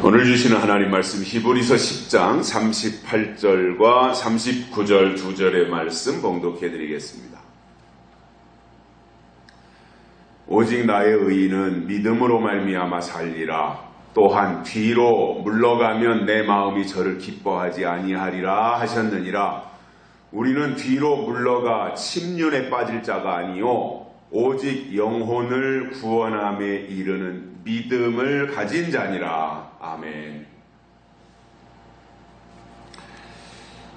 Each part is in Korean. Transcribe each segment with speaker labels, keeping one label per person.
Speaker 1: 오늘 주시는 하나님 말씀 히브리서 10장 38절과 39절 2절의 말씀 봉독해 드리겠습니다. 오직 나의 의인은 믿음으로 말미암아 살리라. 또한 뒤로 물러가면 내 마음이 저를 기뻐하지 아니하리라 하셨느니라. 우리는 뒤로 물러가 침륜에 빠질 자가 아니요 오직 영혼을 구원함에 이르는 믿음을 가진 자니라. 아멘.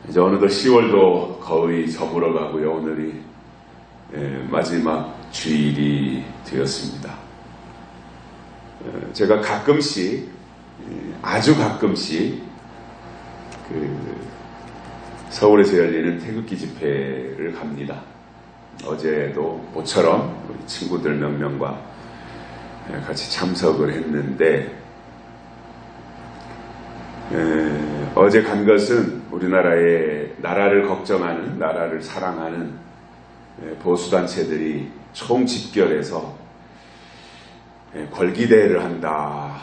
Speaker 1: 이제 어느덧 10월도 거의 저물어 가고요. 오늘이 마지막 주일이 되었습니다. 제가 가끔씩, 아주 가끔씩 서울에서 열리는 태극기 집회를 갑니다. 어제도 모처럼 우리 친구들 몇 명과 같이 참석을 했는데, 어제 간 것은 우리나라의 나라를 걱정하는, 나라를 사랑하는 보수단체들이 총집결해서 걸기대회를 한다,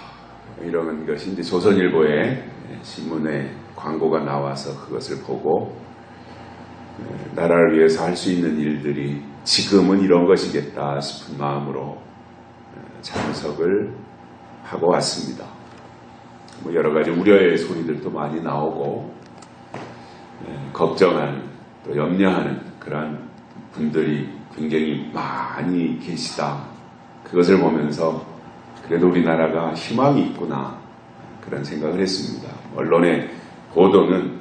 Speaker 1: 이런 것이 이제 조선일보의 신문에 광고가 나와서 그것을 보고 나라를 위해서 할 수 있는 일들이 지금은 이런 것이겠다 싶은 마음으로 참석을 하고 왔습니다. 여러 가지 우려의 소리들도 많이 나오고 걱정하는, 또 염려하는 그런 분들이 굉장히 많이 계시다. 그것을 보면서 그래도 우리나라가 희망이 있구나, 그런 생각을 했습니다. 언론의 보도는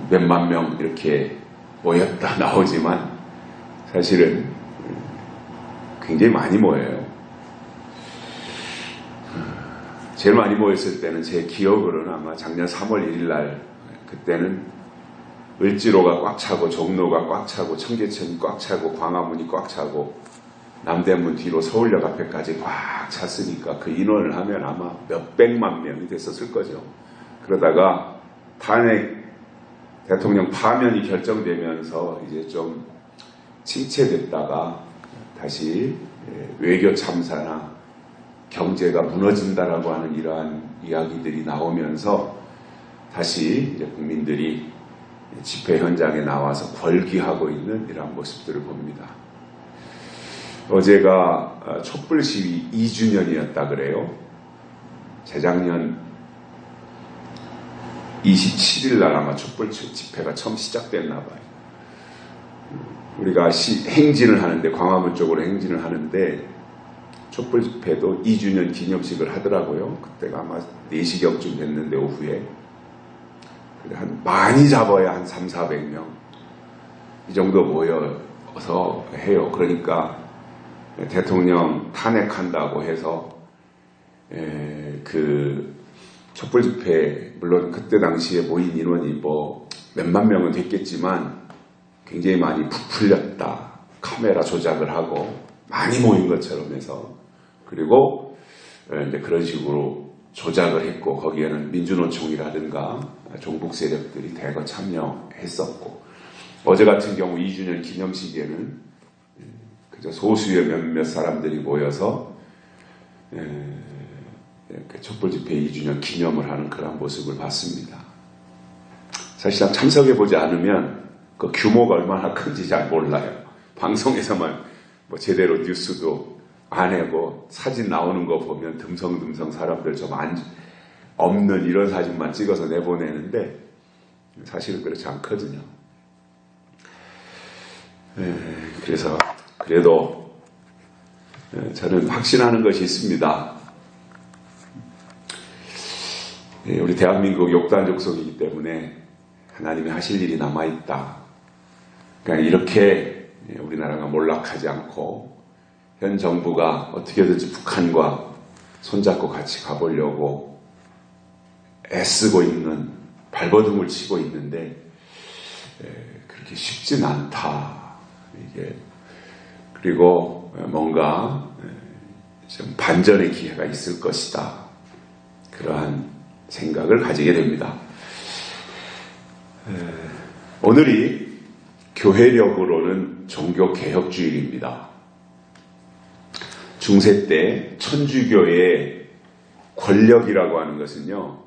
Speaker 1: 몇만 명 이렇게 모였다 나오지만 사실은 굉장히 많이 모여요. 제일 많이 모였을 때는 제 기억으로는 아마 작년 3월 1일 날, 그때는 을지로가 꽉 차고 종로가 꽉 차고 청계천이 꽉 차고 광화문이 꽉 차고 남대문 뒤로 서울역 앞에까지 꽉 찼으니까 그 인원을 하면 아마 몇백만 명이 됐었을 거죠. 그러다가 탄핵 대통령 파면이 결정되면서 이제 좀 침체됐다가 다시 외교 참사나 경제가 무너진다라고 하는 이러한 이야기들이 나오면서 다시 이제 국민들이 집회 현장에 나와서 걸기하고 있는 이러한 모습들을 봅니다. 어제가 촛불 시위 2주년이었다 그래요. 재작년 27일 날 아마 촛불 집회가 처음 시작됐나 봐요. 우리가 행진을 하는데, 광화문 쪽으로 행진을 하는데 촛불 집회도 2주년 기념식을 하더라고요. 그때가 아마 4시경쯤 됐는데 오후에 많이 잡아야 한 300~400명 이 정도 모여서 해요. 그러니까 대통령 탄핵한다고 해서 그 촛불 집회, 물론 그때 당시에 모인 인원이 뭐 몇만 명은 됐겠지만 굉장히 많이 부풀렸다. 카메라 조작을 하고 많이 모인 것처럼 해서, 그리고 이제 그런 식으로 조작을 했고 거기에는 민주노총이라든가 종북 세력들이 대거 참여했었고, 어제 같은 경우 2주년 기념식에는 그저 소수의 몇몇 사람들이 모여서 촛불 집회 2주년 기념을 하는 그런 모습을 봤습니다. 사실상 참석해보지 않으면 그 규모가 얼마나 큰지 잘 몰라요. 방송에서만 뭐 제대로 뉴스도 안 하고 사진 나오는 거 보면 듬성듬성 사람들 좀 없는 이런 사진만 찍어서 내보내는데 사실은 그렇지 않거든요. 그래서 그래도 저는 확신하는 것이 있습니다. 우리 대한민국 욕단 족속이기 때문에 하나님이 하실 일이 남아있다. 그러니까 이렇게 우리나라가 몰락하지 않고 현 정부가 어떻게든지 북한과 손잡고 같이 가보려고 애쓰고 있는, 발버둥을 치고 있는데 그렇게 쉽진 않다. 이게 그리고 뭔가 좀 반전의 기회가 있을 것이다. 그러한 생각을 가지게 됩니다. 오늘이 교회력으로는 종교개혁주일입니다. 중세 때 천주교의 권력이라고 하는 것은요,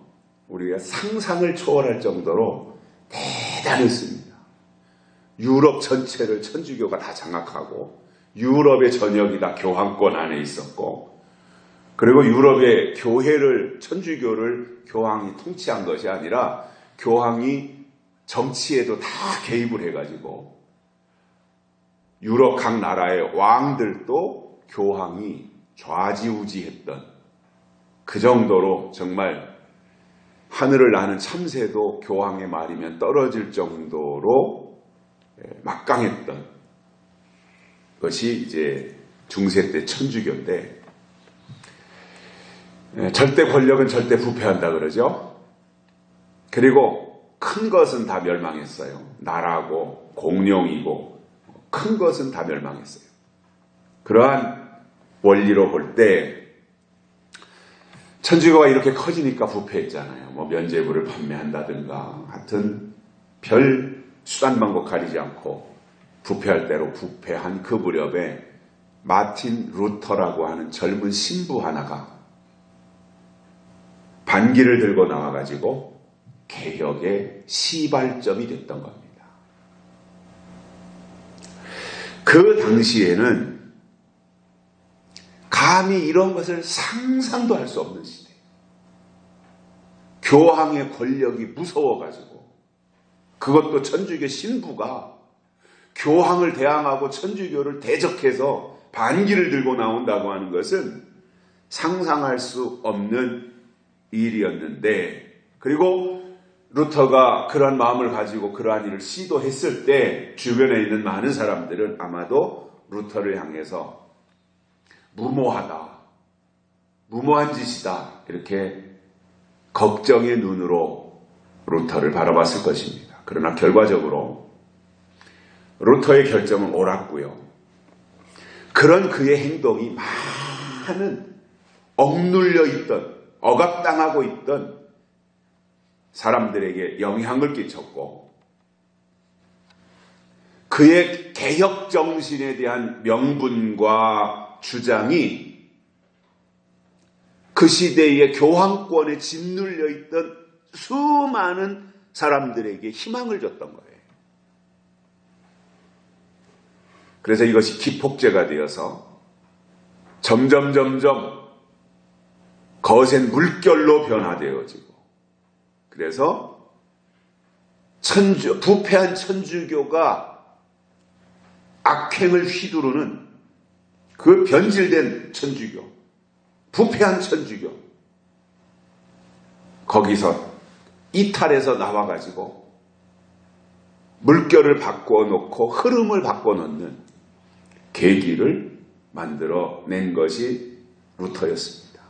Speaker 1: 우리가 상상을 초월할 정도로 대단했습니다. 유럽 전체를 천주교가 다 장악하고 유럽의 전역이 다 교황권 안에 있었고, 그리고 유럽의 교회를, 천주교를 교황이 통치한 것이 아니라 교황이 정치에도 다 개입을 해가지고 유럽 각 나라의 왕들도 교황이 좌지우지했던, 그 정도로 정말 하늘을 나는 참새도 교황의 말이면 떨어질 정도로 막강했던 것이 이제 중세 때 천주교인데, 절대 권력은 절대 부패한다 그러죠. 그리고 큰 것은 다 멸망했어요. 나라고 공룡이고 큰 것은 다 멸망했어요. 그러한 원리로 볼 때 천주교가 이렇게 커지니까 부패했잖아요. 뭐 면죄부를 판매한다든가 하여튼 별 수단 방법 가리지 않고 부패할 대로 부패한 그 무렵에 마틴 루터라고 하는 젊은 신부 하나가 반기를 들고 나와가지고 개혁의 시발점이 됐던 겁니다. 그 당시에는 감히 이런 것을 상상도 할 수 없는 시대. 교황의 권력이 무서워가지고, 그것도 천주교 신부가 교황을 대항하고 천주교를 대적해서 반기를 들고 나온다고 하는 것은 상상할 수 없는 일이었는데, 그리고 루터가 그런 마음을 가지고 그러한 일을 시도했을 때 주변에 있는 많은 사람들은 아마도 루터를 향해서 무모하다, 무모한 짓이다, 이렇게 걱정의 눈으로 루터를 바라봤을 것입니다. 그러나 결과적으로 루터의 결정은 옳았고요. 그런 그의 행동이 많은 억눌려 있던, 억압당하고 있던 사람들에게 영향을 끼쳤고, 그의 개혁 정신에 대한 명분과 주장이 그 시대의 교황권에 짓눌려 있던 수많은 사람들에게 희망을 줬던 거예요. 그래서 이것이 기폭제가 되어서 점점 거센 물결로 변화되어지고, 그래서 부패한 천주교가 악행을 휘두르는 그 변질된 천주교, 부패한 천주교, 거기서 이탈해서 나와가지고 물결을 바꿔놓고 흐름을 바꿔놓는 계기를 만들어낸 것이 루터였습니다.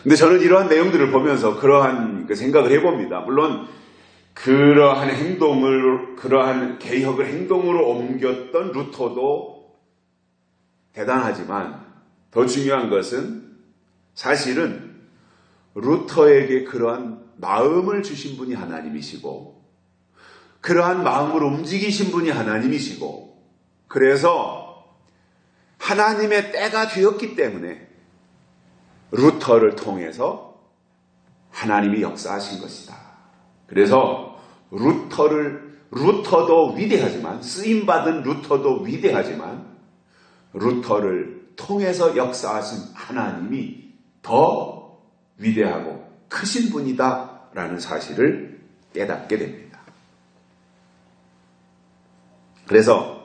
Speaker 1: 근데 저는 이러한 내용들을 보면서 그러한 생각을 해봅니다. 물론 그러한 행동을, 그러한 개혁을 행동으로 옮겼던 루터도 대단하지만, 더 중요한 것은 사실은 루터에게 그러한 마음을 주신 분이 하나님이시고, 그러한 마음을 움직이신 분이 하나님이시고, 그래서 하나님의 때가 되었기 때문에 루터를 통해서 하나님이 역사하신 것이다. 그래서 루터도 위대하지만, 쓰임받은 루터도 위대하지만, 루터를 통해서 역사하신 하나님이 더 위대하고 크신 분이다 라는 사실을 깨닫게 됩니다. 그래서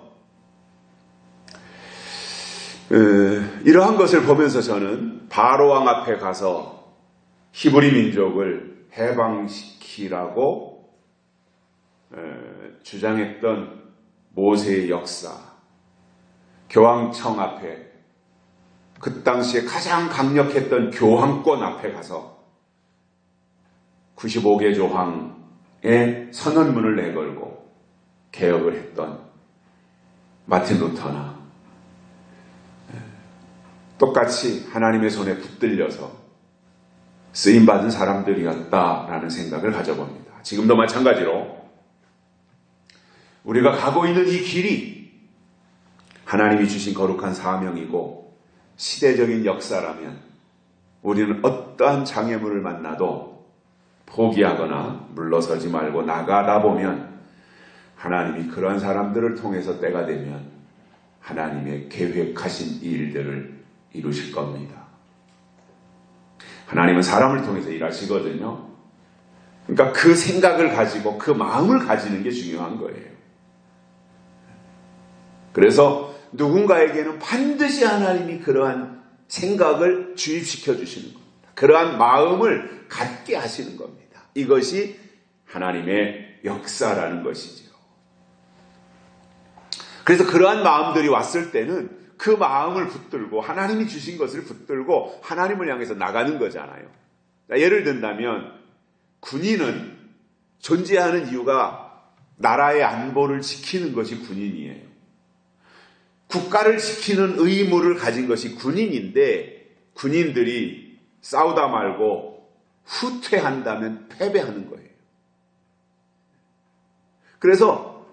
Speaker 1: 이러한 것을 보면서 저는 바로왕 앞에 가서 히브리 민족을 해방시키라고 주장했던 모세의 역사, 교황청 앞에, 그 당시에 가장 강력했던 교황권 앞에 가서 95개 조항의 선언문을 내걸고 개혁을 했던 마틴 루터나 똑같이 하나님의 손에 붙들려서 쓰임받은 사람들이었다라는 생각을 가져봅니다. 지금도 마찬가지로 우리가 가고 있는 이 길이 하나님이 주신 거룩한 사명이고 시대적인 역사라면 우리는 어떠한 장애물을 만나도 포기하거나 물러서지 말고 나가다 보면 하나님이 그런 사람들을 통해서 때가 되면 하나님의 계획하신 일들을 이루실 겁니다. 하나님은 사람을 통해서 일하시거든요. 그러니까 그 생각을 가지고 그 마음을 가지는 게 중요한 거예요. 그래서 누군가에게는 반드시 하나님이 그러한 생각을 주입시켜 주시는 겁니다. 그러한 마음을 갖게 하시는 겁니다. 이것이 하나님의 역사라는 것이죠. 그래서 그러한 마음들이 왔을 때는 그 마음을 붙들고 하나님이 주신 것을 붙들고 하나님을 향해서 나가는 거잖아요. 예를 든다면 군인은 존재하는 이유가 나라의 안보를 지키는 것이 군인이에요. 국가를 지키는 의무를 가진 것이 군인인데 군인들이 싸우다 말고 후퇴한다면 패배하는 거예요. 그래서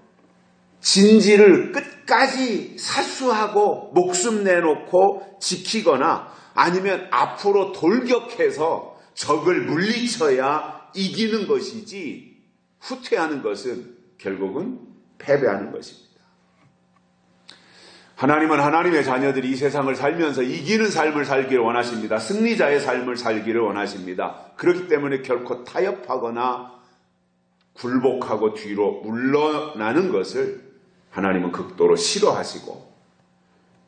Speaker 1: 진지를 끝까지 사수하고 목숨 내놓고 지키거나 아니면 앞으로 돌격해서 적을 물리쳐야 이기는 것이지 후퇴하는 것은 결국은 패배하는 것입니다. 하나님은 하나님의 자녀들이 이 세상을 살면서 이기는 삶을 살기를 원하십니다. 승리자의 삶을 살기를 원하십니다. 그렇기 때문에 결코 타협하거나 굴복하고 뒤로 물러나는 것을 하나님은 극도로 싫어하시고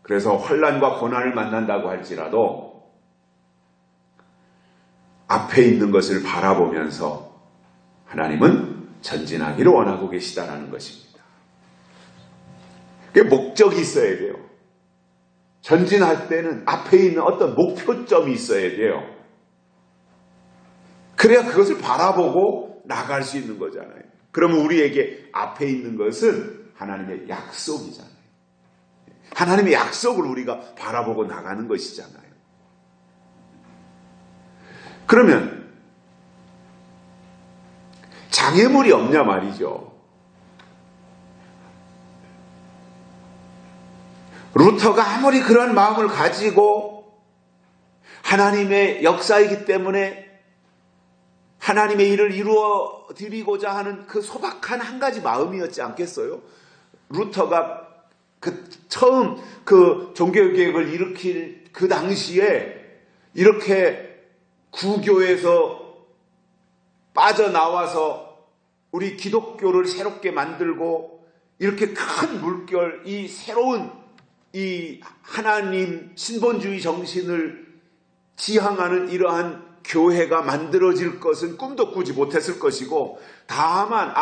Speaker 1: 그래서 환난과 고난을 만난다고 할지라도 앞에 있는 것을 바라보면서 하나님은 전진하기를 원하고 계시다라는 것입니다. 목적이 있어야 돼요. 전진할 때는 앞에 있는 어떤 목표점이 있어야 돼요. 그래야 그것을 바라보고 나갈 수 있는 거잖아요. 그러면 우리에게 앞에 있는 것은 하나님의 약속이잖아요. 하나님의 약속을 우리가 바라보고 나가는 것이잖아요. 그러면 장애물이 없냐 말이죠. 루터가 아무리 그런 마음을 가지고 하나님의 역사이기 때문에 하나님의 일을 이루어 드리고자 하는 그 소박한 한 가지 마음이었지 않겠어요? 루터가 처음 종교개혁을 일으킬 그 당시에 이렇게 구교에서 빠져나와서 우리 기독교를 새롭게 만들고 이렇게 큰 물결, 이 새로운 이 하나님 신본주의 정신을 지향하는 이러한 교회가 만들어질 것은 꿈도 꾸지 못했을 것이고 다만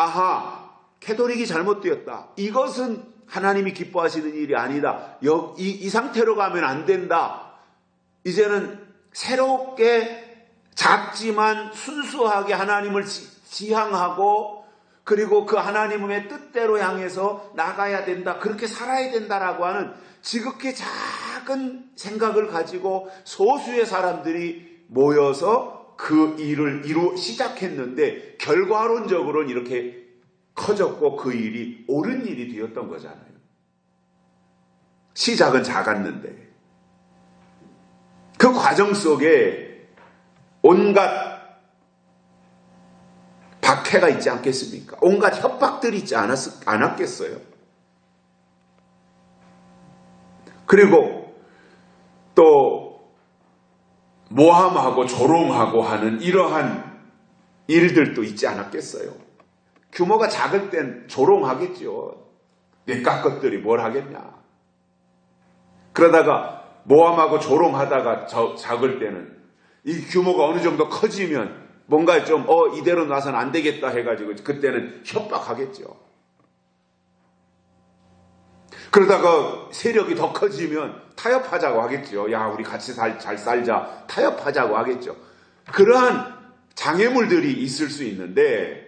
Speaker 1: 캐톨릭이 잘못되었다. 이것은 하나님이 기뻐하시는 일이 아니다. 이 상태로 가면 안 된다. 이제는 새롭게 작지만 순수하게 하나님을 지향하고 그리고 그 하나님의 뜻대로 향해서 나가야 된다. 그렇게 살아야 된다라고 하는 지극히 작은 생각을 가지고 소수의 사람들이 모여서 그 일을 시작했는데 결과론적으로는 이렇게 커졌고 그 일이 옳은 일이 되었던 거잖아요. 시작은 작았는데 그 과정 속에 온갖 박해가 있지 않겠습니까? 온갖 협박들이 있지 않았겠어요? 그리고 또 모함하고 조롱하고 하는 이러한 일들도 있지 않았겠어요? 규모가 작을 땐 조롱하겠죠. 내깟 것들이 뭘 하겠냐. 그러다가 모함하고 조롱하다가 작을 때는 이 규모가 어느 정도 커지면 뭔가 좀 이대로 놔서는 안 되겠다 해가지고 그때는 협박하겠죠. 그러다가 세력이 더 커지면 타협하자고 하겠죠. 야, 우리 같이 잘 살자. 타협하자고 하겠죠. 그러한 장애물들이 있을 수 있는데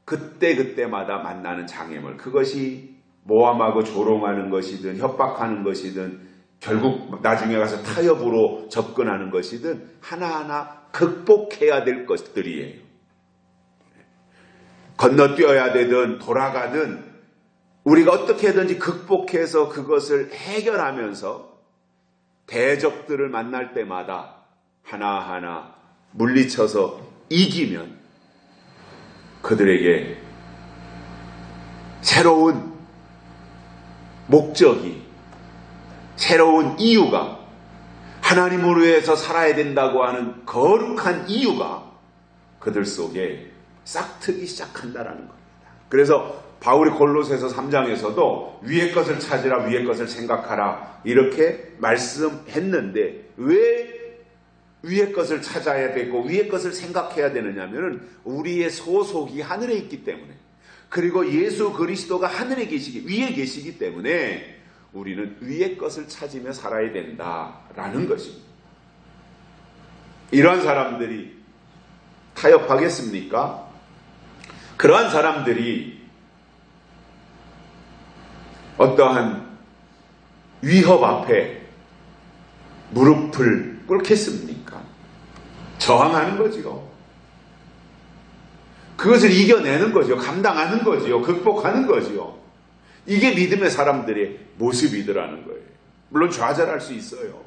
Speaker 1: 그때마다 만나는 장애물, 그것이 모함하고 조롱하는 것이든 협박하는 것이든 결국 나중에 가서 타협으로 접근하는 것이든 하나하나 극복해야 될 것들이에요. 건너뛰어야 되든 돌아가든 우리가 어떻게든지 극복해서 그것을 해결하면서 대적들을 만날 때마다 하나하나 물리쳐서 이기면 그들에게 새로운 목적이, 새로운 이유가, 하나님을 위해서 살아야 된다고 하는 거룩한 이유가 그들 속에 싹트기 시작한다라는 겁니다. 그래서 바울이 골로새서 3장에서도 위의 것을 찾으라, 위의 것을 생각하라 이렇게 말씀했는데, 왜 위의 것을 찾아야 되고 위의 것을 생각해야 되느냐 하면 우리의 소속이 하늘에 있기 때문에, 그리고 예수 그리스도가 하늘에 계시기, 위에 계시기 때문에 우리는 위의 것을 찾으며 살아야 된다라는 것입니다. 이러한 사람들이 타협하겠습니까? 그러한 사람들이 어떠한 위협 앞에 무릎을 꿇겠습니까? 저항하는 거지요. 그것을 이겨내는 거죠. 감당하는 거지요. 극복하는 거지요. 이게 믿음의 사람들의 모습이더라는 거예요. 물론 좌절할 수 있어요.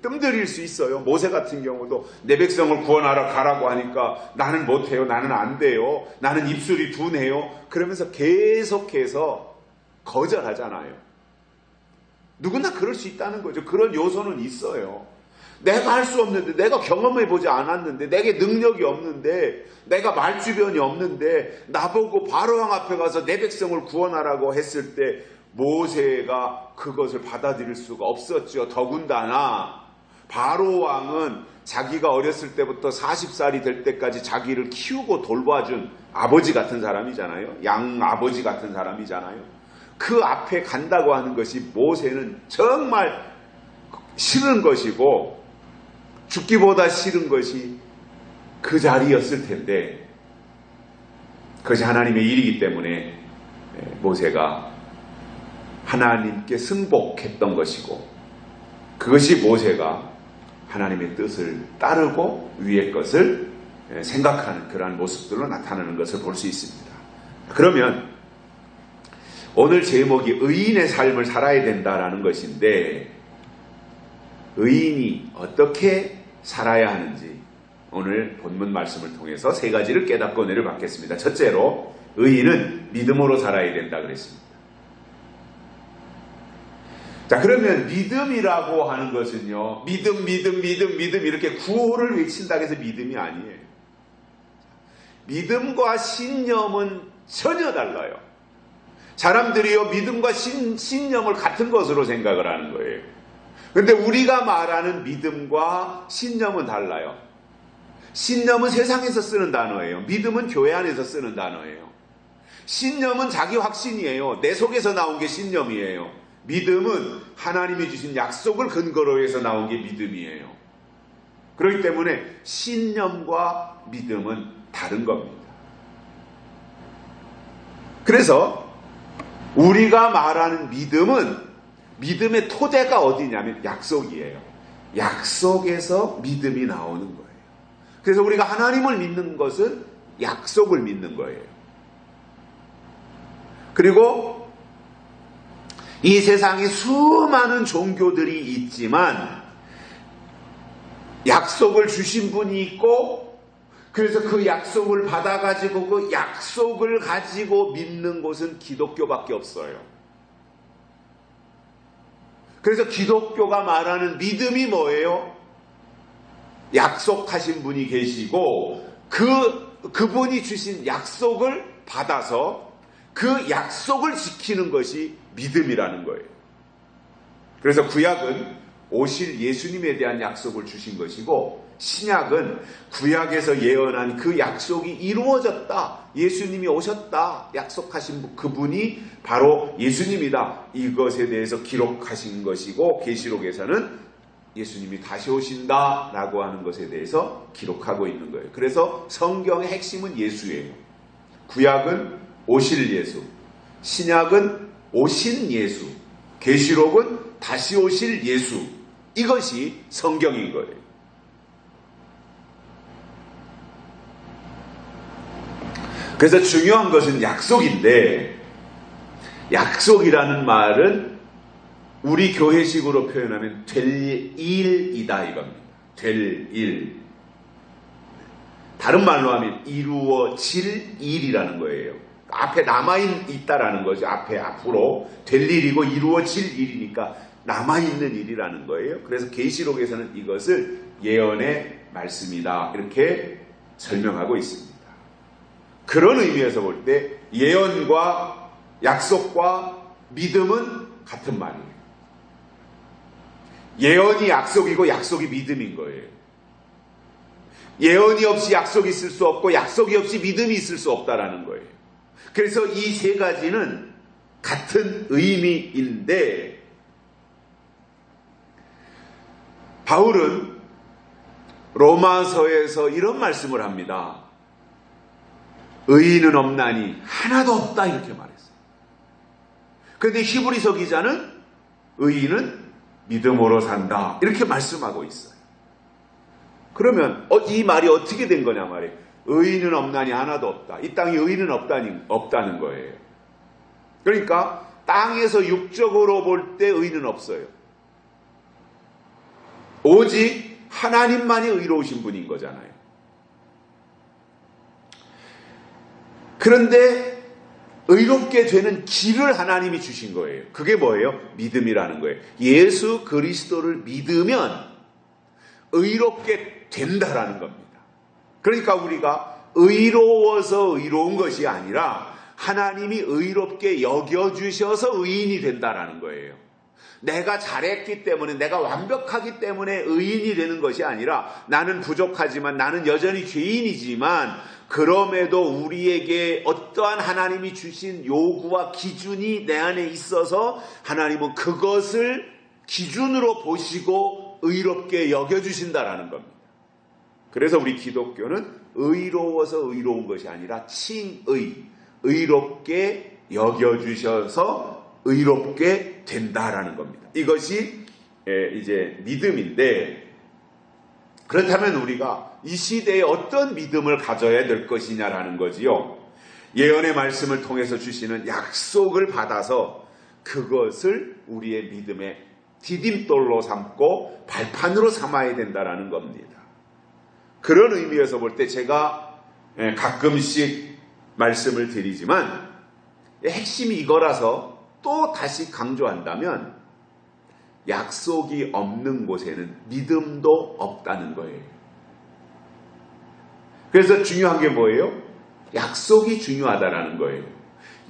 Speaker 1: 뜸들일 수 있어요. 모세 같은 경우도 내 백성을 구원하러 가라고 하니까 나는 못해요. 나는 안 돼요. 나는 입술이 둔해요. 그러면서 계속해서 거절하잖아요. 누구나 그럴 수 있다는 거죠. 그런 요소는 있어요. 내가 할 수 없는데, 내가 경험해보지 않았는데, 내게 능력이 없는데, 내가 말주변이 없는데, 나보고 바로왕 앞에 가서 내 백성을 구원하라고 했을 때 모세가 그것을 받아들일 수가 없었죠. 더군다나 바로왕은 자기가 어렸을 때부터 40살이 될 때까지 자기를 키우고 돌봐준 아버지 같은 사람이잖아요. 양아버지 같은 사람이잖아요. 그 앞에 간다고 하는 것이 모세는 정말 싫은 것이고 죽기보다 싫은 것이 그 자리였을 텐데, 그것이 하나님의 일이기 때문에 모세가 하나님께 승복했던 것이고, 그것이 모세가 하나님의 뜻을 따르고 위의 것을 생각하는 그러한 모습들로 나타나는 것을 볼 수 있습니다. 그러면 오늘 제목이 의인의 삶을 살아야 된다라는 것인데, 의인이 어떻게 살아야 하는지 오늘 본문 말씀을 통해서 세 가지를 깨닫고 은혜를 받겠습니다. 첫째로, 의인은 믿음으로 살아야 된다 그랬습니다. 자, 그러면 믿음이라고 하는 것은요, 믿음 이렇게 구호를 외친다고 해서 믿음이 아니에요. 믿음과 신념은 전혀 달라요. 사람들이요, 믿음과 신념을 같은 것으로 생각을 하는 거예요. 그런데 우리가 말하는 믿음과 신념은 달라요. 신념은 세상에서 쓰는 단어예요. 믿음은 교회 안에서 쓰는 단어예요. 신념은 자기 확신이에요. 내 속에서 나온 게 신념이에요. 믿음은 하나님이 주신 약속을 근거로 해서 나온 게 믿음이에요. 그렇기 때문에 신념과 믿음은 다른 겁니다. 그래서 우리가 말하는 믿음은, 믿음의 토대가 어디냐면 약속이에요. 약속에서 믿음이 나오는 거예요. 그래서 우리가 하나님을 믿는 것은 약속을 믿는 거예요. 그리고 이 세상에 수많은 종교들이 있지만 약속을 주신 분이 있고, 그래서 그 약속을 받아가지고 그 약속을 가지고 믿는 곳은 기독교밖에 없어요. 그래서 기독교가 말하는 믿음이 뭐예요? 약속하신 분이 계시고 그분이 주신 약속을 받아서 그 약속을 지키는 것이 믿음이라는 거예요. 그래서 구약은 오실 예수님에 대한 약속을 주신 것이고, 신약은 구약에서 예언한 그 약속이 이루어졌다, 예수님이 오셨다 약속하신 그분이 바로 예수님이다, 이것에 대해서 기록하신 것이고, 계시록에서는 예수님이 다시 오신다 라고 하는 것에 대해서 기록하고 있는 거예요. 그래서 성경의 핵심은 예수예요. 구약은 오실 예수, 신약은 오신 예수, 계시록은 다시 오실 예수, 이것이 성경인 거예요. 그래서 중요한 것은 약속인데, 약속이라는 말은 우리 교회식으로 표현하면 될 일이다 이겁니다. 될 일. 다른 말로 하면 이루어질 일이라는 거예요. 앞에 남아있다라는 거죠. 앞으로 될 일이고 이루어질 일이니까 남아있는 일이라는 거예요. 그래서 계시록에서는 이것을 예언의 말씀이다 이렇게 설명하고 있습니다. 그런 의미에서 볼 때 예언과 약속과 믿음은 같은 말이에요. 예언이 약속이고 약속이 믿음인 거예요. 예언이 없이 약속이 있을 수 없고 약속이 없이 믿음이 있을 수 없다라는 거예요. 그래서 이 세 가지는 같은 의미인데 바울은 로마서에서 이런 말씀을 합니다. 의인은 없나니 하나도 없다 이렇게 말했어요. 그런데 히브리서 기자는 의인은 믿음으로 산다 이렇게 말씀하고 있어요. 그러면 이 말이 어떻게 된 거냐 말이에요. 의인은 없나니 하나도 없다. 이 땅에 의인은 없다는 거예요. 그러니까 땅에서 육적으로 볼 때 의인은 없어요. 오직 하나님만이 의로우신 분인 거잖아요. 그런데 의롭게 되는 길을 하나님이 주신 거예요. 그게 뭐예요? 믿음이라는 거예요. 예수 그리스도를 믿으면 의롭게 된다라는 겁니다. 그러니까 우리가 의로워서 의로운 것이 아니라 하나님이 의롭게 여겨주셔서 의인이 된다라는 거예요. 내가 잘했기 때문에 내가 완벽하기 때문에 의인이 되는 것이 아니라 나는 부족하지만 나는 여전히 죄인이지만 그럼에도 우리에게 어떠한 하나님이 주신 요구와 기준이 내 안에 있어서 하나님은 그것을 기준으로 보시고 의롭게 여겨주신다라는 겁니다. 그래서 우리 기독교는 의로워서 의로운 것이 아니라 칭의, 의롭게 여겨주셔서 의롭게 된다라는 겁니다. 이것이 이제 믿음인데 그렇다면 우리가 이 시대에 어떤 믿음을 가져야 될 것이냐라는 거지요. 예언의 말씀을 통해서 주시는 약속을 받아서 그것을 우리의 믿음의 디딤돌로 삼고 발판으로 삼아야 된다라는 겁니다. 그런 의미에서 볼 때 제가 가끔씩 말씀을 드리지만 핵심이 이거라서 또 다시 강조한다면 약속이 없는 곳에는 믿음도 없다는 거예요. 그래서 중요한 게 뭐예요? 약속이 중요하다라는 거예요.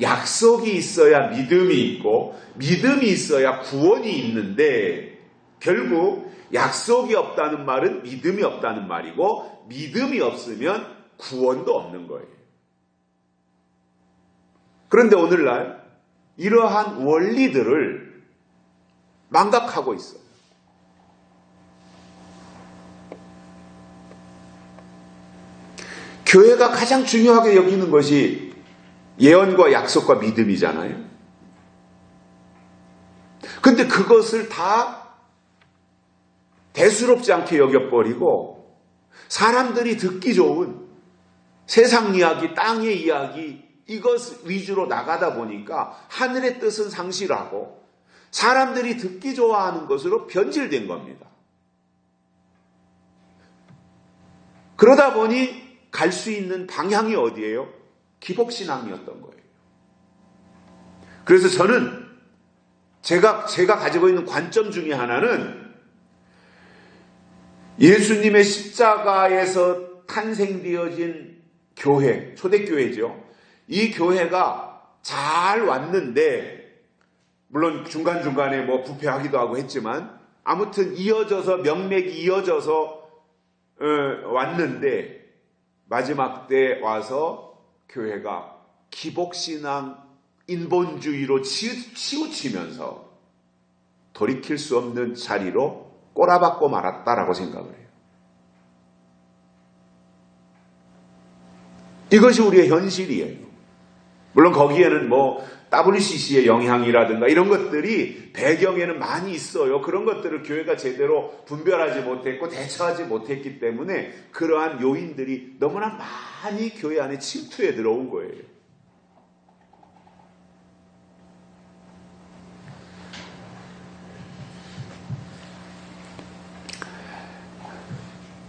Speaker 1: 약속이 있어야 믿음이 있고 믿음이 있어야 구원이 있는데 결국 약속이 없다는 말은 믿음이 없다는 말이고 믿음이 없으면 구원도 없는 거예요. 그런데 오늘날 이러한 원리들을 망각하고 있어요. 교회가 가장 중요하게 여기는 것이 예언과 약속과 믿음이잖아요. 근데 그것을 다 대수롭지 않게 여겨버리고 사람들이 듣기 좋은 세상 이야기, 땅의 이야기 이것 위주로 나가다 보니까 하늘의 뜻은 상실하고 사람들이 듣기 좋아하는 것으로 변질된 겁니다. 그러다 보니 갈 수 있는 방향이 어디예요? 기복신앙이었던 거예요. 그래서 저는 제가 가지고 있는 관점 중에 하나는 예수님의 십자가에서 탄생되어진 교회, 초대교회죠. 이 교회가 잘 왔는데 물론 중간중간에 뭐 부패하기도 하고 했지만 아무튼 이어져서 명맥이 이어져서 왔는데 마지막 때 와서 교회가 기복신앙 인본주의로 치우치면서 돌이킬 수 없는 자리로 꼬라박고 말았다라고 생각을 해요. 이것이 우리의 현실이에요. 물론 거기에는 뭐 WCC의 영향이라든가 이런 것들이 배경에는 많이 있어요. 그런 것들을 교회가 제대로 분별하지 못했고 대처하지 못했기 때문에 그러한 요인들이 너무나 많이 교회 안에 침투해 들어온 거예요.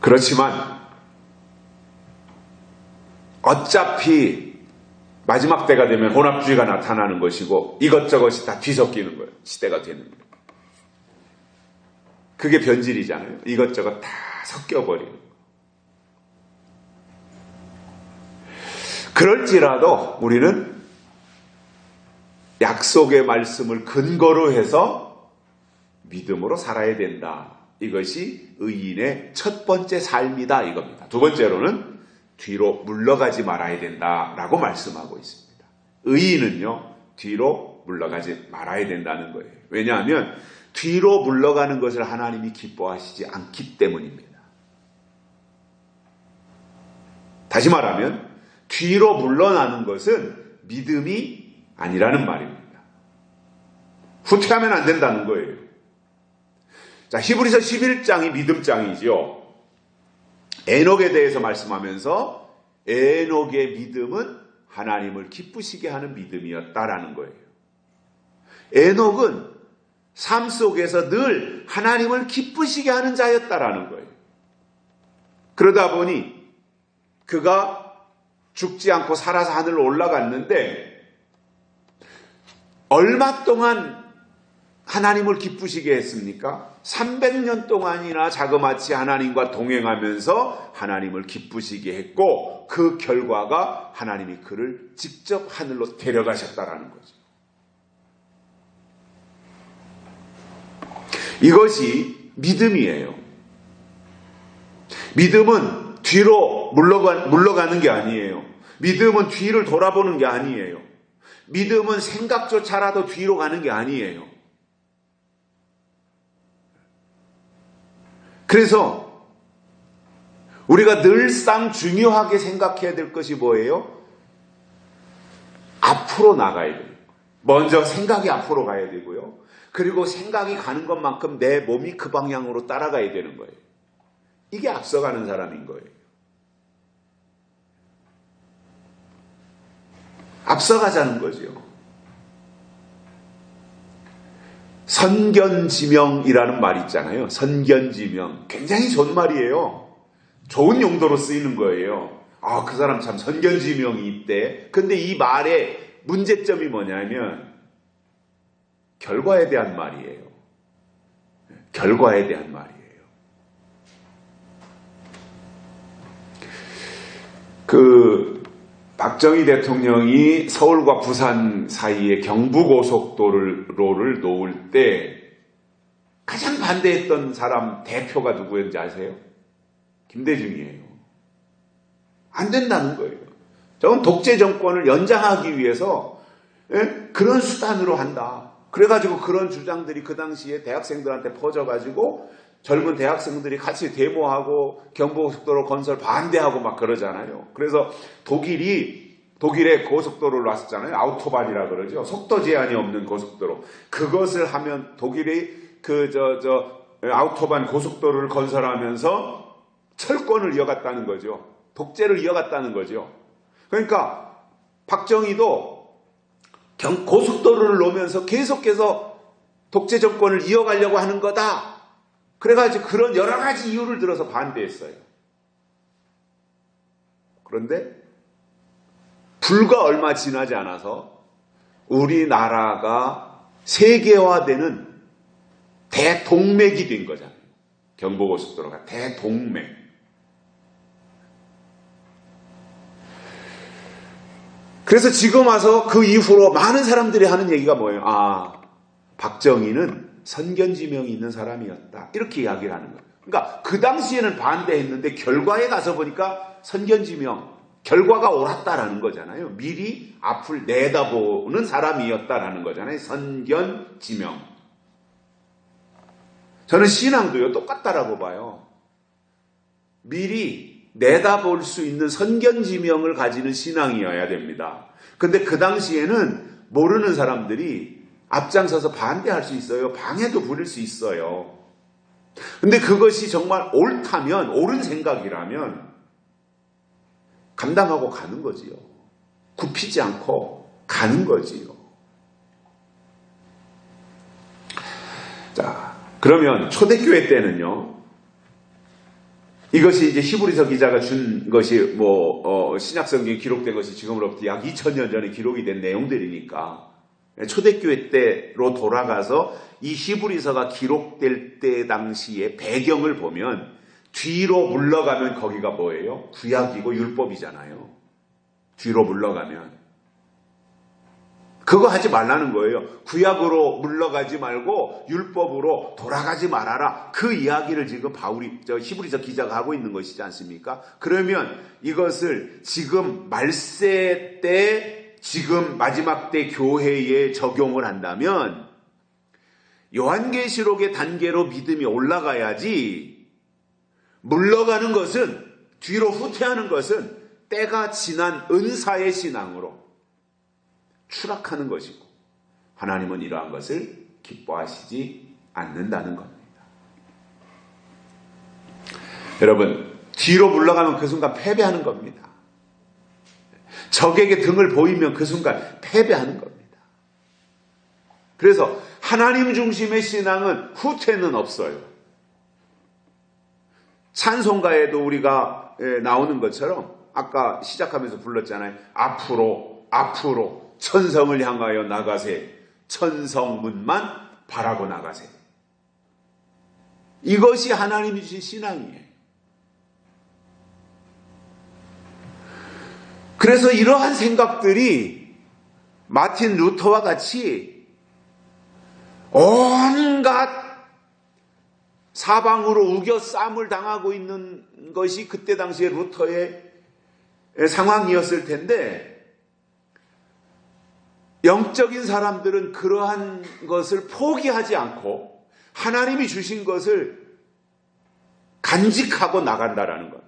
Speaker 1: 그렇지만 어차피 마지막 때가 되면 혼합주의가 나타나는 것이고 이것저것이 다 뒤섞이는 거예요. 시대가 되는 거예요. 그게 변질이잖아요. 이것저것 다 섞여버리는 거예요. 그럴지라도 우리는 약속의 말씀을 근거로 해서 믿음으로 살아야 된다. 이것이 의인의 첫 번째 삶이다 이겁니다. 두 번째로는 뒤로 물러가지 말아야 된다라고 말씀하고 있습니다. 의인은요, 뒤로 물러가지 말아야 된다는 거예요. 왜냐하면 뒤로 물러가는 것을 하나님이 기뻐하시지 않기 때문입니다. 다시 말하면 뒤로 물러나는 것은 믿음이 아니라는 말입니다. 후퇴하면 안 된다는 거예요. 자, 히브리서 11장이 믿음장이죠. 에녹에 대해서 말씀하면서 에녹의 믿음은 하나님을 기쁘시게 하는 믿음이었다라는 거예요. 에녹은 삶 속에서 늘 하나님을 기쁘시게 하는 자였다라는 거예요. 그러다 보니 그가 죽지 않고 살아서 하늘로 올라갔는데 얼마 동안 하나님을 기쁘시게 했습니까? 300년 동안이나 자그마치 하나님과 동행하면서 하나님을 기쁘시게 했고 그 결과가 하나님이 그를 직접 하늘로 데려가셨다라는 거죠. 이것이 믿음이에요. 믿음은 뒤로 물러가는 게 아니에요. 믿음은 뒤를 돌아보는 게 아니에요. 믿음은 생각조차라도 뒤로 가는 게 아니에요. 그래서 우리가 늘상 중요하게 생각해야 될 것이 뭐예요? 앞으로 나가야 돼요. 먼저 생각이 앞으로 가야 되고요. 그리고 생각이 가는 것만큼 내 몸이 그 방향으로 따라가야 되는 거예요. 이게 앞서가는 사람인 거예요. 앞서가자는 거죠. 선견지명이라는 말 있잖아요. 선견지명. 굉장히 좋은 말이에요. 좋은 용도로 쓰이는 거예요. 아, 그 사람 참 선견지명이 있대. 근데 이 말의 문제점이 뭐냐면 결과에 대한 말이에요. 결과에 대한 말이에요. 박정희 대통령이 서울과 부산 사이에 경부고속도로를 놓을 때 가장 반대했던 사람 대표가 누구였는지 아세요? 김대중이에요. 안 된다는 거예요. 저건 독재 정권을 연장하기 위해서 그런 수단으로 한다. 그래가지고 그런 주장들이 그 당시에 대학생들한테 퍼져가지고 젊은 대학생들이 같이 데모하고 경부고속도로 건설 반대하고 막 그러잖아요. 그래서 독일에 고속도로를 놨었잖아요. 아우토반이라 그러죠. 속도 제한이 없는 고속도로. 그것을 하면 독일이 아우토반 고속도로를 건설하면서 철권을 이어갔다는 거죠. 독재를 이어갔다는 거죠. 그러니까 박정희도 고속도로를 놓으면서 계속해서 독재 정권을 이어가려고 하는 거다. 그래가지고 그런 여러 가지 이유를 들어서 반대했어요. 그런데 불과 얼마 지나지 않아서 우리나라가 세계화되는 대동맥이 된 거잖아요. 경부고속도로가 대동맥. 그래서 지금 와서 그 이후로 많은 사람들이 하는 얘기가 뭐예요? 아, 박정희는 선견지명이 있는 사람이었다. 이렇게 이야기를 하는 거예요. 그러니까 그 당시에는 반대했는데 결과에 가서 보니까 선견지명, 결과가 옳았다라는 거잖아요. 미리 앞을 내다보는 사람이었다라는 거잖아요. 선견지명. 저는 신앙도요, 똑같다라고 봐요. 미리 내다볼 수 있는 선견지명을 가지는 신앙이어야 됩니다. 근데 그 당시에는 모르는 사람들이 앞장서서 반대할 수 있어요. 방해도 부릴 수 있어요. 근데 그것이 정말 옳다면, 옳은 생각이라면 감당하고 가는 거지요. 굽히지 않고 가는 거지요. 자, 그러면 초대교회 때는요, 이것이 이제 히브리서 기자가 준 것이 신약성경에 기록된 것이 지금으로부터 약 2000년 전에 기록이 된 내용들이니까 초대교회 때로 돌아가서 이 히브리서가 기록될 때 당시의 배경을 보면 뒤로 물러가면 거기가 뭐예요? 구약이고 율법이잖아요. 뒤로 물러가면. 그거 하지 말라는 거예요. 구약으로 물러가지 말고 율법으로 돌아가지 말아라. 그 이야기를 지금 히브리서 기자가 하고 있는 것이지 않습니까? 그러면 이것을 지금 말세 때, 지금 마지막 때 교회에 적용을 한다면 요한계시록의 단계로 믿음이 올라가야지, 물러가는 것은, 뒤로 후퇴하는 것은 때가 지난 은사의 신앙으로 추락하는 것이고, 하나님은 이러한 것을 기뻐하시지 않는다는 겁니다. 여러분, 뒤로 물러가면 그 순간 패배하는 겁니다. 적에게 등을 보이면 그 순간 패배하는 겁니다. 그래서 하나님 중심의 신앙은 후퇴는 없어요. 찬송가에도 우리가 나오는 것처럼 아까 시작하면서 불렀잖아요. 앞으로 천성을 향하여 나가세. 천성문만 바라고 나가세. 이것이 하나님이 주신 신앙이에요. 그래서 이러한 생각들이 마틴 루터와 같이 온갖 사방으로 우겨쌈을 당하고 있는 것이 그때 당시에 루터의 상황이었을 텐데, 영적인 사람들은 그러한 것을 포기하지 않고 하나님이 주신 것을 간직하고 나간다라는 겁니다.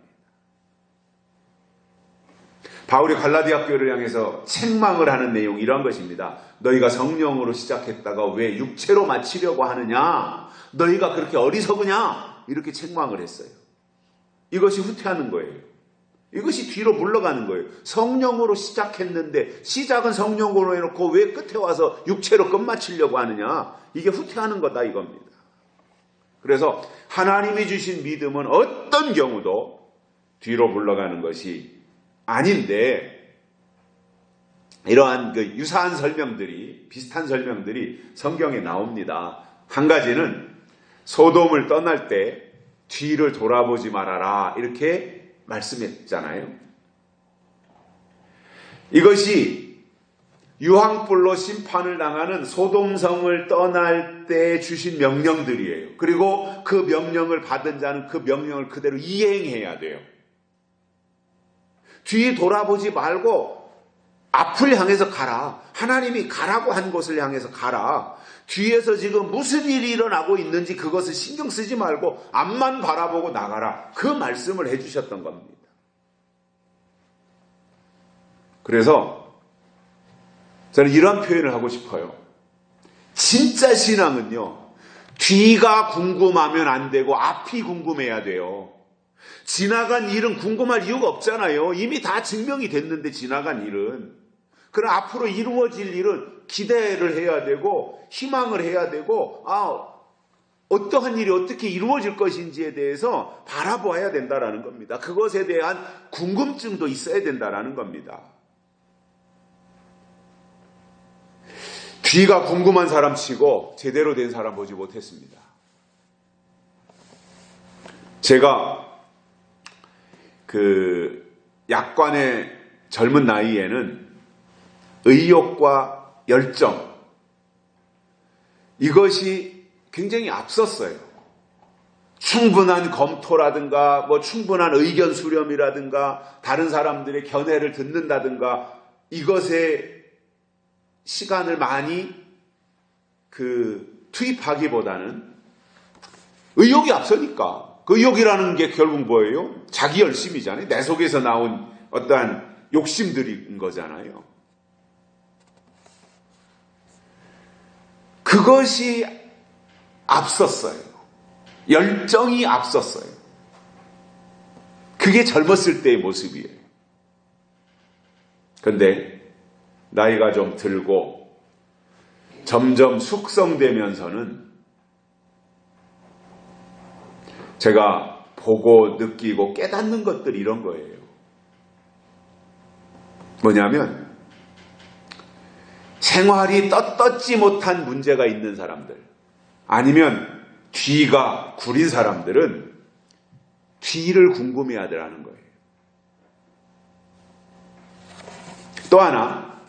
Speaker 1: 바울이 갈라디아 교회를 향해서 책망을 하는 내용이 이런 것입니다. 너희가 성령으로 시작했다가 왜 육체로 마치려고 하느냐? 너희가 그렇게 어리석으냐? 이렇게 책망을 했어요. 이것이 후퇴하는 거예요. 이것이 뒤로 물러가는 거예요. 성령으로 시작했는데 시작은 성령으로 해놓고 왜 끝에 와서 육체로 끝마치려고 하느냐? 이게 후퇴하는 거다 이겁니다. 그래서 하나님이 주신 믿음은 어떤 경우도 뒤로 물러가는 것이 아닌데, 이러한 유사한 설명들이, 비슷한 설명들이 성경에 나옵니다. 한 가지는 소돔을 떠날 때 뒤를 돌아보지 말아라 이렇게 말씀했잖아요. 이것이 유황불로 심판을 당하는 소돔성을 떠날 때 주신 명령들이에요. 그리고 그 명령을 받은 자는 그 명령을 그대로 이행해야 돼요. 뒤 돌아보지 말고 앞을 향해서 가라. 하나님이 가라고 한 곳을 향해서 가라. 뒤에서 지금 무슨 일이 일어나고 있는지 그것을 신경 쓰지 말고 앞만 바라보고 나가라. 그 말씀을 해주셨던 겁니다. 그래서 저는 이런 표현을 하고 싶어요. 진짜 신앙은요, 뒤가 궁금하면 안 되고 앞이 궁금해야 돼요. 지나간 일은 궁금할 이유가 없잖아요. 이미 다 증명이 됐는데 지나간 일은. 그럼 앞으로 이루어질 일은 기대를 해야 되고 희망을 해야 되고 어떠한 일이 어떻게 이루어질 것인지에 대해서 바라보아야 된다라는 겁니다. 그것에 대한 궁금증도 있어야 된다라는 겁니다. 뒤가 궁금한 사람 치고 제대로 된 사람 보지 못했습니다. 제가 약관의 젊은 나이에는 의욕과 열정, 이것이 굉장히 앞섰어요. 충분한 검토라든가 충분한 의견 수렴이라든가 다른 사람들의 견해를 듣는다든가 이것에 시간을 많이 투입하기보다는 의욕이 앞서니까, 그 의욕이라는 게 결국 뭐예요? 자기 열심이잖아요. 내 속에서 나온 어떠한 욕심들인 거잖아요. 그것이 앞섰어요. 열정이 앞섰어요. 그게 젊었을 때의 모습이에요. 그런데 나이가 좀 들고 점점 숙성되면서는 제가 보고 느끼고 깨닫는 것들이 이런 거예요. 뭐냐면 생활이 떳떳지 못한 문제가 있는 사람들, 아니면 뒤가 구린 사람들은 뒤를 궁금해야 되라는 거예요. 또 하나,